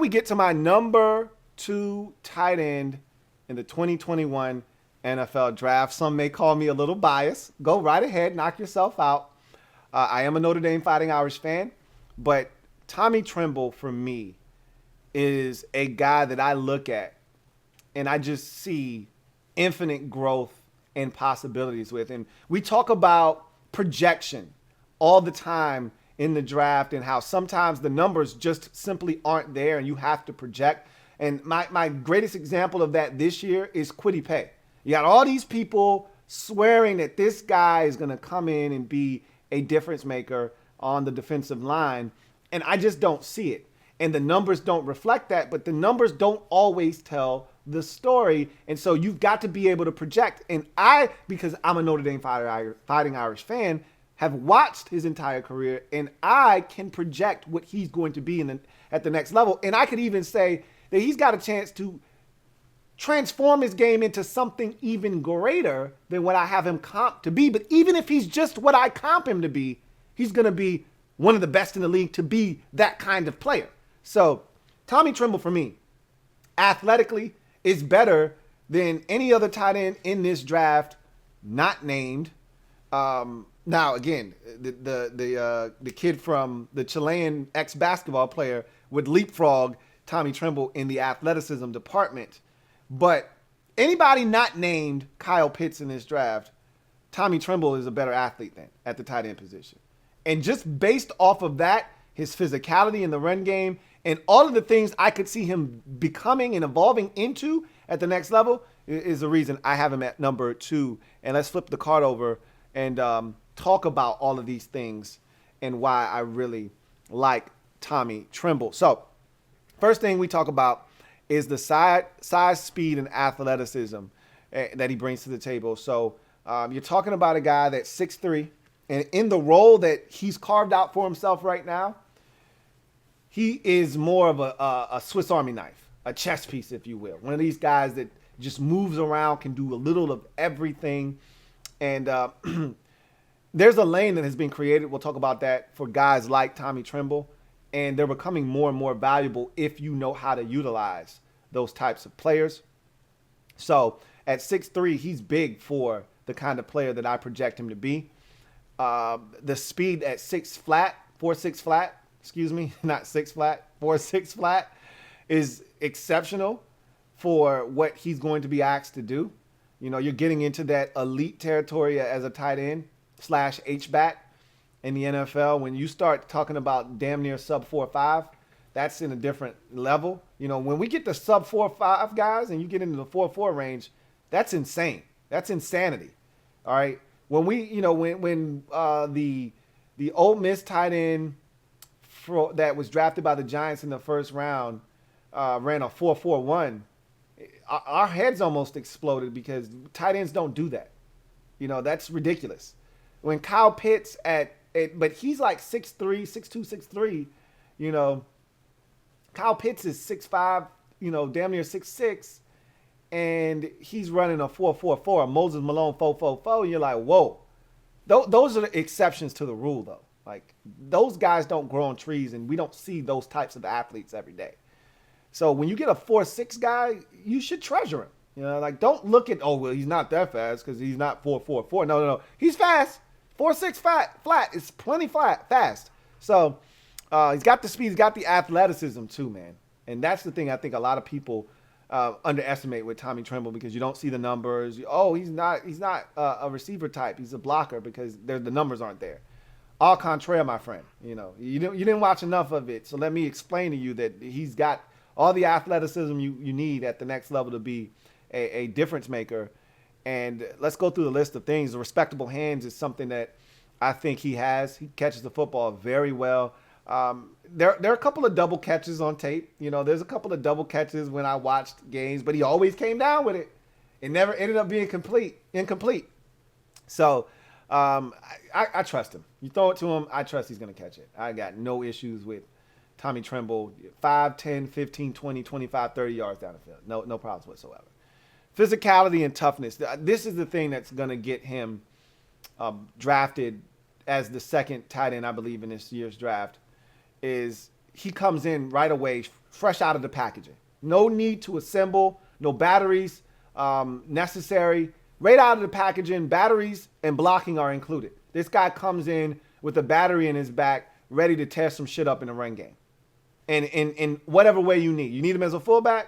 we get to my number 2 tight end in the 2021 NFL draft. Some may call me a little biased. Go right ahead, knock yourself out. I am a Notre Dame Fighting Irish fan, but Tommy Tremble for me is a guy that I look at and I just see infinite growth and possibilities with. And we talk about projection all the time in the draft and how sometimes the numbers just simply aren't there and you have to project. And my greatest example of that this year is Kwity Paye. You got all these people swearing that this guy is going to come in and be a difference maker on the defensive line, and I just don't see it. And the numbers don't reflect that, but the numbers don't always tell the story. And so you've got to be able to project. And I, because I'm a Notre Dame Fighting Irish fan, have watched his entire career, and I can project what he's going to be at the next level. And I could even say that he's got a chance to transform his game into something even greater than what I have him comp to be. But even if he's just what I comp him to be, he's going to be one of the best in the league to be that kind of player. So Tommy Tremble for me, athletically, is better than any other tight end in this draft, not named. Now, again, the kid from the Chilean ex-basketball player would leapfrog Tommy Tremble in the athleticism department. But anybody not named Kyle Pitts in this draft, Tommy Tremble is a better athlete than at the tight end position. And just based off of that, his physicality in the run game, and all of the things I could see him becoming and evolving into at the next level is the reason I have him at number 2. And let's flip the card over and talk about all of these things and why I really like Tommy Tremble. So first thing we talk about is the size, speed, and athleticism that he brings to the table. So you're talking about a guy that's 6'3", and in the role that he's carved out for himself right now, he is more of a Swiss Army knife, a chess piece, if you will. One of these guys that just moves around, can do a little of everything. And there's a lane that has been created. We'll talk about that for guys like Tommy Tremble. And they're becoming more and more valuable if you know how to utilize those types of players. So at 6'3", he's big for the kind of player that I project him to be. The speed at 4.6 flat, not 6 flat, 4.6 flat is exceptional for what he's going to be asked to do. You know, you're getting into that elite territory as a tight end / H-back. In the NFL, when you start talking about damn near sub 4.5, that's in a different level. You know, when we get to sub 4.5 guys and you get into the 4.4 range, that's insane. That's insanity. All right. When we, you know, when the Ole Miss tight end that was drafted by the Giants in the first round ran a 4.41, our heads almost exploded because tight ends don't do that. You know, that's ridiculous. When Kyle Pitts but he's like 6'3", 6'2", 6'3", you know. Kyle Pitts is 6'5", you know, damn near 6'6", and he's running a 4.44, a Moses Malone 4.44, and you're like, whoa. Those are the exceptions to the rule, though. Like, those guys don't grow on trees, and we don't see those types of athletes every day. So when you get a 4.6 guy, you should treasure him. You know, like, don't look at, oh, well, he's not that fast because he's not 4.44. No. He's fast. 4.6 flat is plenty fast. So he's got the speed, he's got the athleticism too, man. And that's the thing I think a lot of people underestimate with Tommy Tremble because you don't see the numbers. Oh, he's not a receiver type. He's a blocker because the numbers aren't there. Au contraire, my friend. You know, you didn't watch enough of it. So let me explain to you that he's got all the athleticism you need at the next level to be a difference maker. And let's go through the list of things. The respectable hands is something that I think he has. He catches the football very well. There are a couple of double catches on tape. You know, there's a couple of double catches when I watched games, but he always came down with it. It never ended up being incomplete. So I trust him. You throw it to him, I trust he's going to catch it. I got no issues with Tommy Tremble. 5, 10, 15, 20, 25, 30 yards down the field. No problems whatsoever. Physicality and toughness. This is the thing that's going to get him drafted as the second tight end, I believe, in this year's draft. Is he comes in right away fresh out of the packaging. No need to assemble, no batteries necessary. Right out of the packaging, batteries and blocking are included. This guy comes in with a battery in his back, ready to tear some shit up in the run game. And in whatever way you need. You need him as a fullback,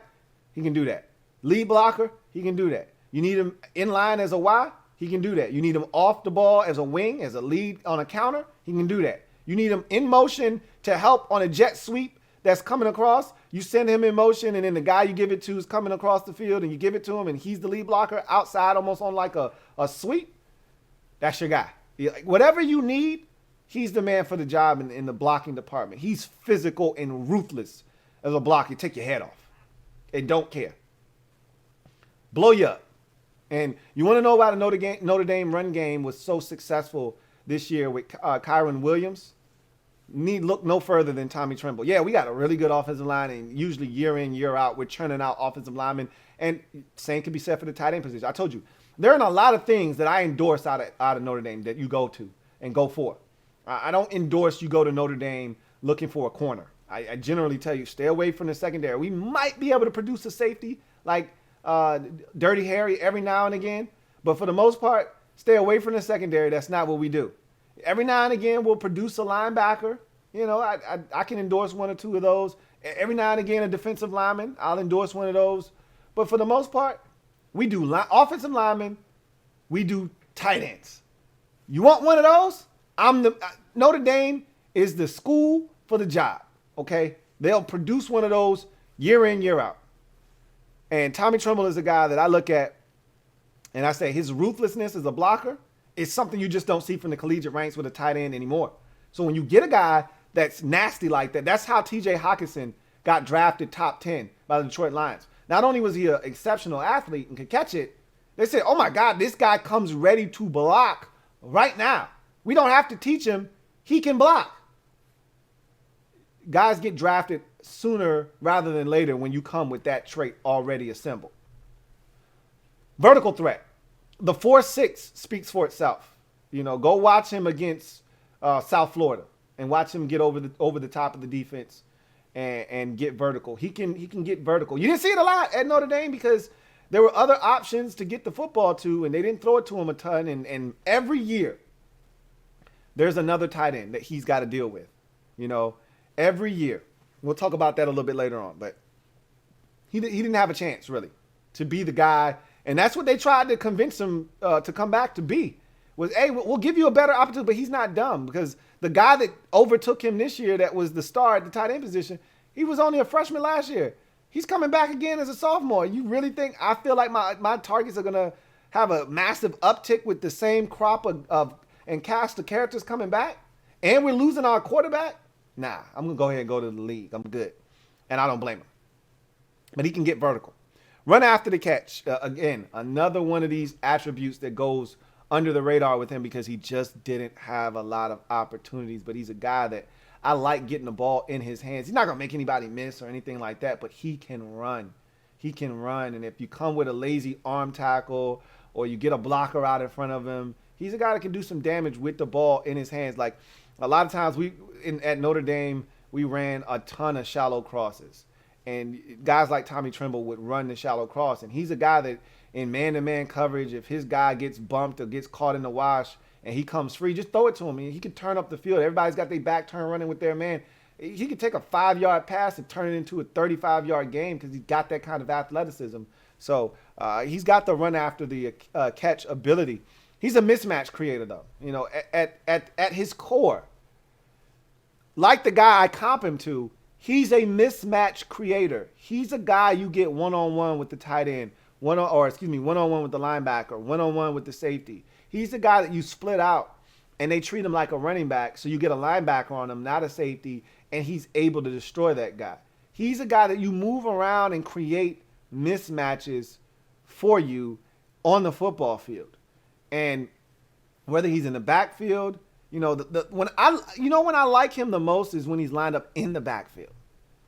he can do that. Lead blocker, he can do that. You need him in line as a Y, he can do that. You need him off the ball as a wing, as a lead on a counter, he can do that. You need him in motion to help on a jet sweep that's coming across. You send him in motion, and then the guy you give it to is coming across the field, and you give it to him, and he's the lead blocker outside almost on like a sweep. That's your guy. Whatever you need, he's the man for the job in the blocking department. He's physical and ruthless as a blocker. Take your head off and don't care. Blow you up. And you want to know why the Notre Dame run game was so successful this year with Kyron Williams? Need look no further than Tommy Tremble. Yeah, we got a really good offensive line, and usually year in, year out, we're churning out offensive linemen. And same can be said for the tight end position. I told you, there are a lot of things that I endorse out of Notre Dame that you go to and go for. I don't endorse you go to Notre Dame looking for a corner. I generally tell you, stay away from the secondary. We might be able to produce a safety like Dirty Harry every now and again, but for the most part, stay away from the secondary. That's not what we do. Every now and again, we'll produce a linebacker. You know, I can endorse one or two of those. Every now and again, a defensive lineman, I'll endorse one of those. But for the most part, we do offensive linemen. We do tight ends. You want one of those? Notre Dame is the school for the job, okay? They'll produce one of those year in, year out. And Tommy Tremble is a guy that I look at, and I say his ruthlessness as a blocker is something you just don't see from the collegiate ranks with a tight end anymore. So when you get a guy that's nasty like that, that's how T.J. Hockenson got drafted top 10 by the Detroit Lions. Not only was he an exceptional athlete and could catch it, they said, oh my God, this guy comes ready to block right now. We don't have to teach him. He can block. Guys get drafted sooner rather than later when you come with that trait already assembled. Vertical threat. The 4.6 speaks for itself. You know, go watch him against South Florida and watch him get over the top of the defense and get vertical. He can get vertical. You didn't see it a lot at Notre Dame because there were other options to get the football to, and they didn't throw it to him a ton. And every year, there's another tight end that he's got to deal with. You know, every year. We'll talk about that a little bit later on. But he didn't have a chance, really, to be the guy. And that's what they tried to convince him to come back to be. Was, hey, we'll give you a better opportunity, but he's not dumb because the guy that overtook him this year that was the star at the tight end position, he was only a freshman last year. He's coming back again as a sophomore. You really think I feel like my targets are going to have a massive uptick with the same crop of and cast of characters coming back? And we're losing our quarterback? Nah, I'm going to go ahead and go to the league. I'm good. And I don't blame him. But he can get vertical. Run after the catch. Again, another one of these attributes that goes under the radar with him because he just didn't have a lot of opportunities. But he's a guy that I like getting the ball in his hands. He's not going to make anybody miss or anything like that, but he can run. He can run. And if you come with a lazy arm tackle or you get a blocker out in front of him, he's a guy that can do some damage with the ball in his hands. Like a lot of times at Notre Dame, we ran a ton of shallow crosses. And guys like Tommy Tremble would run the shallow cross. And he's a guy that in man-to-man coverage, if his guy gets bumped or gets caught in the wash and he comes free, just throw it to him. He can turn up the field. Everybody's got their back turn running with their man. He can take a 5-yard pass and turn it into a 35-yard game because he's got that kind of athleticism. So he's got the run after the catch ability. He's a mismatch creator, though. You know, at his core, like the guy I comp him to, he's a mismatch creator. He's a guy you get one-on-one with the tight end, one-on-one with the linebacker, one-on-one with the safety. He's the guy that you split out, and they treat him like a running back, so you get a linebacker on him, not a safety, and he's able to destroy that guy. He's a guy that you move around and create mismatches for you on the football field. And whether he's in the backfield, you know, when I like him the most is when he's lined up in the backfield.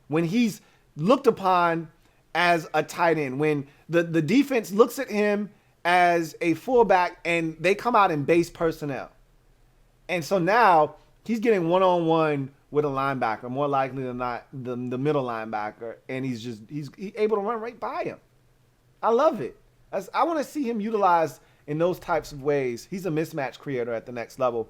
When he's looked upon as a tight end, when the defense looks at him as a fullback and they come out in base personnel. And so now he's getting one-on-one with a linebacker, more likely than not the middle linebacker, and he's able to run right by him. I love it. I want to see him utilized in those types of ways. He's a mismatch creator at the next level.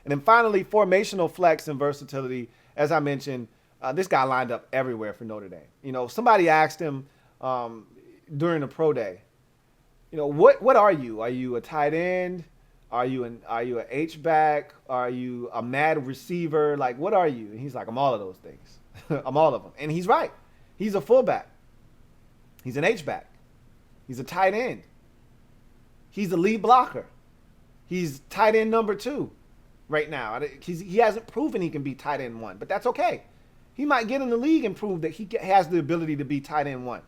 And then finally, formational flex and versatility. As I mentioned, this guy lined up everywhere for Notre Dame. You know, somebody asked him during the pro day, you know, what are you? Are you a tight end? Are you an H-back? Are you a mad receiver? Like, what are you? And he's like, I'm all of those things. I'm all of them. And he's right. He's a fullback. He's an H-back. He's a tight end. He's a lead blocker. He's tight end number 2 right now. He hasn't proven he can be tight end 1, but that's okay. He might get in the league and prove that he has the ability to be tight end 1.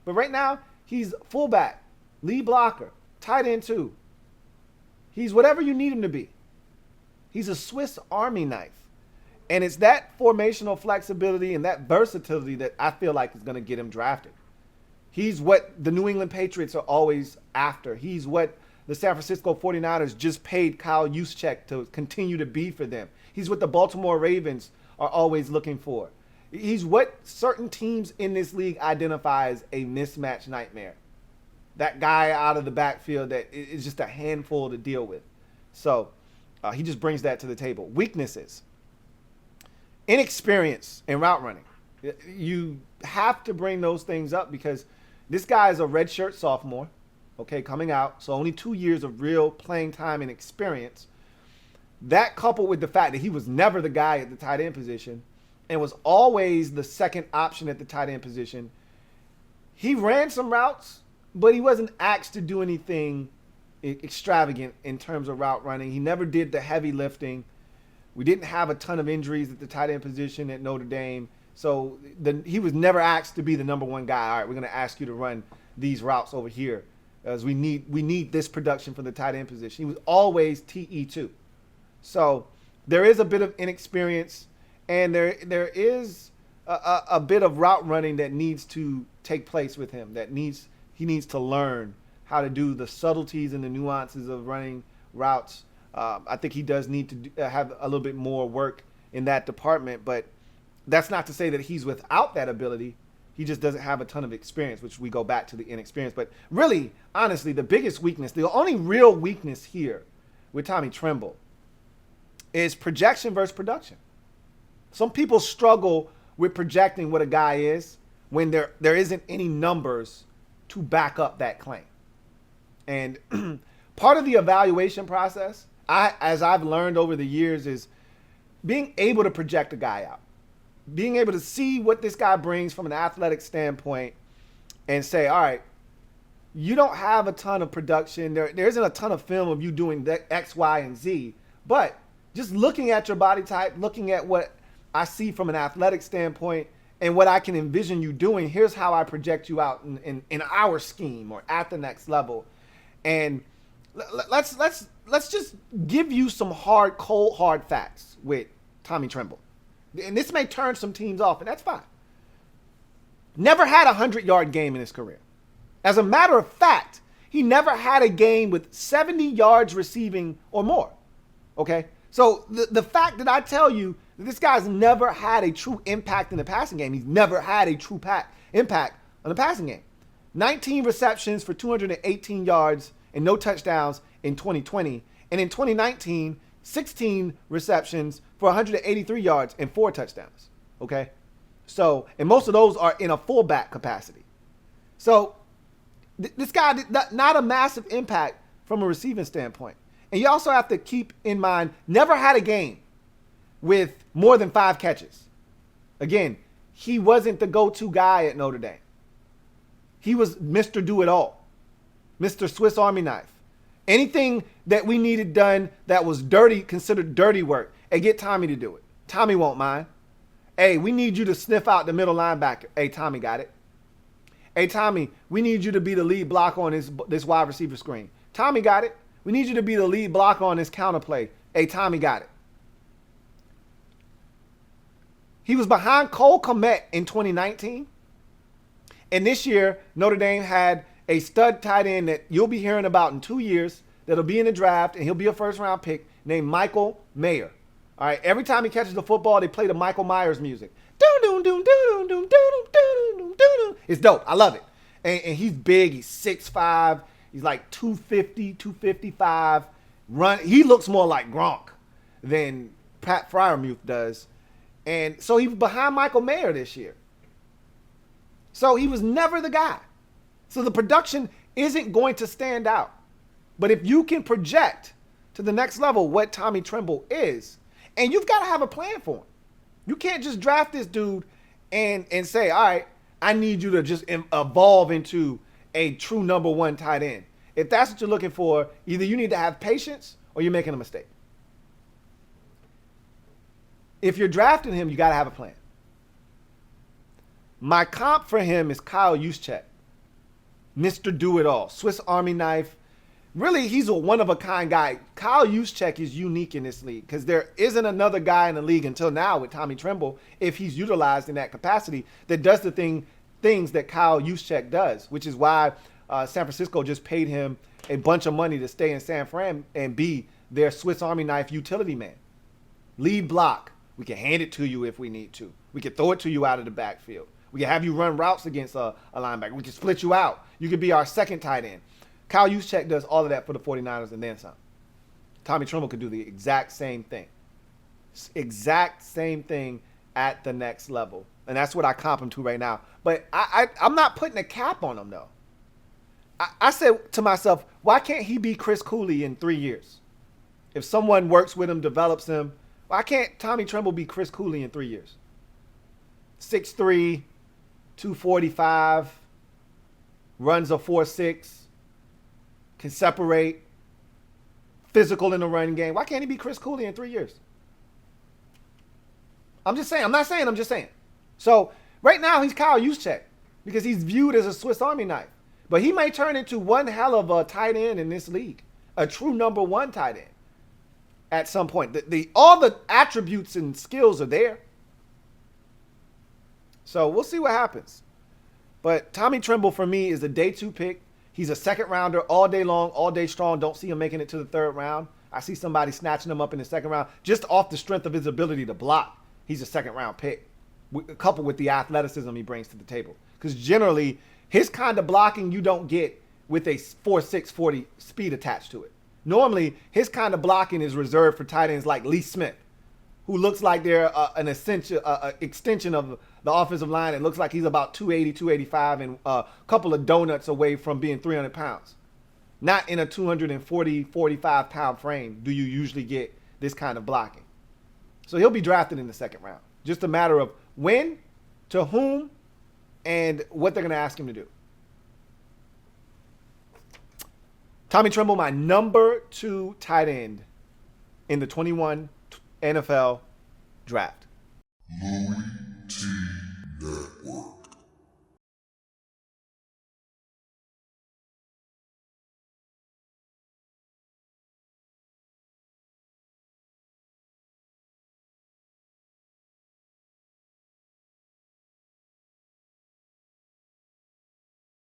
But right now, he's fullback, lead blocker, tight end 2. He's whatever you need him to be. He's a Swiss Army knife. And it's that formational flexibility and that versatility that I feel like is going to get him drafted. He's what the New England Patriots are always after. He's what the San Francisco 49ers just paid Kyle Juszczyk to continue to be for them. He's what the Baltimore Ravens are always looking for. He's what certain teams in this league identify as a mismatch nightmare. That guy out of the backfield that is just a handful to deal with. So he just brings that to the table. Weaknesses. Inexperience in route running. You have to bring those things up because this guy is a redshirt sophomore, okay, coming out. So only 2 years of real playing time and experience. That coupled with the fact that he was never the guy at the tight end position and was always the second option at the tight end position. He ran some routes, but he wasn't asked to do anything extravagant in terms of route running. He never did the heavy lifting. We didn't have a ton of injuries at the tight end position at Notre Dame. So he was never asked to be the number 1 guy. All right, we're going to ask you to run these routes over here as we need this production for the tight end position. He was always TE2. So there is a bit of inexperience, and there is a bit of route running that needs to take place with him. He needs to learn how to do the subtleties and the nuances of running routes. I think he does need to have a little bit more work in that department, but that's not to say that he's without that ability. He just doesn't have a ton of experience, which we go back to the inexperience. But really, honestly, the biggest weakness, the only real weakness here with Tommy Tremble is projection versus production. Some people struggle with projecting what a guy is when there isn't any numbers to back up that claim. And part of the evaluation process, as I've learned over the years, is being able to project a guy out. Being able to see what this guy brings from an athletic standpoint and say, all right, you don't have a ton of production. There isn't a ton of film of you doing that X, Y, and Z. But just looking at your body type, looking at what I see from an athletic standpoint and what I can envision you doing, here's how I project you out in our scheme or at the next level. And let's just give you some cold hard facts with Tommy Tremble. And this may turn some teams off, and that's fine. Never had a 100-yard game in his career. As a matter of fact, he never had a game with 70 yards receiving or more. Okay? So the fact that I tell you that this guy's never had a true impact in the passing game, he's never had a true impact on the passing game. 19 receptions for 218 yards and no touchdowns in 2020. And in 2019, 16 receptions for 183 yards and 4 touchdowns. Okay? So, and most of those are in a fullback capacity. So, this guy did not a massive impact from a receiving standpoint. And you also have to keep in mind, never had a game with more than 5 catches. Again, he wasn't the go-to guy at Notre Dame. He was Mr. Do-It-All, Mr. Swiss Army Knife. Anything that we needed done that was dirty, considered dirty work, hey, get Tommy to do it. Tommy won't mind. Hey, we need you to sniff out the middle linebacker. Hey, Tommy got it. Hey, Tommy, we need you to be the lead blocker on this wide receiver screen. Tommy got it. We need you to be the lead blocker on this counter play. Hey, Tommy got it. He was behind Cole Kmet in 2019. And this year, Notre Dame had a stud tight end that you'll be hearing about in 2 years that'll be in the draft, and he'll be a first-round pick named Michael Mayer. All right, every time he catches the football, they play the Michael Myers music. Doom, doom, doom, doom, doom, doom, doom, doom, doom. It's dope. I love it. And he's big. He's 6'5". He's like 250, 255. He looks more like Gronk than Pat Fryermuth does. And so he was behind Michael Mayer this year. So he was never the guy. So the production isn't going to stand out. But if you can project to the next level what Tommy Tremble is, and you've got to have a plan for him. You can't just draft this dude and say, all right, I need you to just evolve into a true number one tight end. If that's what you're looking for, either you need to have patience or you're making a mistake. If you're drafting him, you got to have a plan. My comp for him is Kyle Juszczyk. Mr. Do-It-All. Swiss Army knife. Really, he's a one-of-a-kind guy. Kyle Juszczyk is unique in this league because there isn't another guy in the league until now with Tommy Tremble, if he's utilized in that capacity, that does the things that Kyle Juszczyk does, which is why San Francisco just paid him a bunch of money to stay in San Fran and be their Swiss Army knife utility man. Lead block. We can hand it to you if we need to. We can throw it to you out of the backfield. We can have you run routes against a linebacker. We can split you out. You could be our second tight end. Kyle Juszczyk does all of that for the 49ers and then some. Tommy Tremble could do the exact same thing. Exact same thing at the next level. And that's what I comp him to right now. But I'm not putting a cap on him, though. I said to myself, why can't he be Chris Cooley in 3 years? If someone works with him, develops him, why can't Tommy Tremble be Chris Cooley in 3 years? 6'3", 245, runs a 4.6, can separate, physical in the running game. Why can't he be Chris Cooley in 3 years? I'm just saying. I'm not saying. I'm just saying. So right now he's Kyle Juszczyk because he's viewed as a Swiss Army knife. But he may turn into one hell of a tight end in this league, a true number one tight end at some point. All the attributes and skills are there. So we'll see what happens. But Tommy Tremble for me is a day 2 pick. He's a second rounder all day long, all day strong. Don't see him making it to the third round. I see somebody snatching him up in the second round just off the strength of his ability to block. He's a second round pick, coupled with the athleticism he brings to the table. Because generally, his kind of blocking you don't get with a 4.6 40 speed attached to it. Normally, his kind of blocking is reserved for tight ends like Lee Smith, who looks like they're an extension of the offensive line. It looks like he's about 280, 285 and a couple of donuts away from being 300 pounds. Not in a 240, 45-pound frame do you usually get this kind of blocking. So he'll be drafted in the second round. Just a matter of when, to whom, and what they're going to ask him to do. Tommy Tremble, my number 2 tight end in the 21 NFL draft.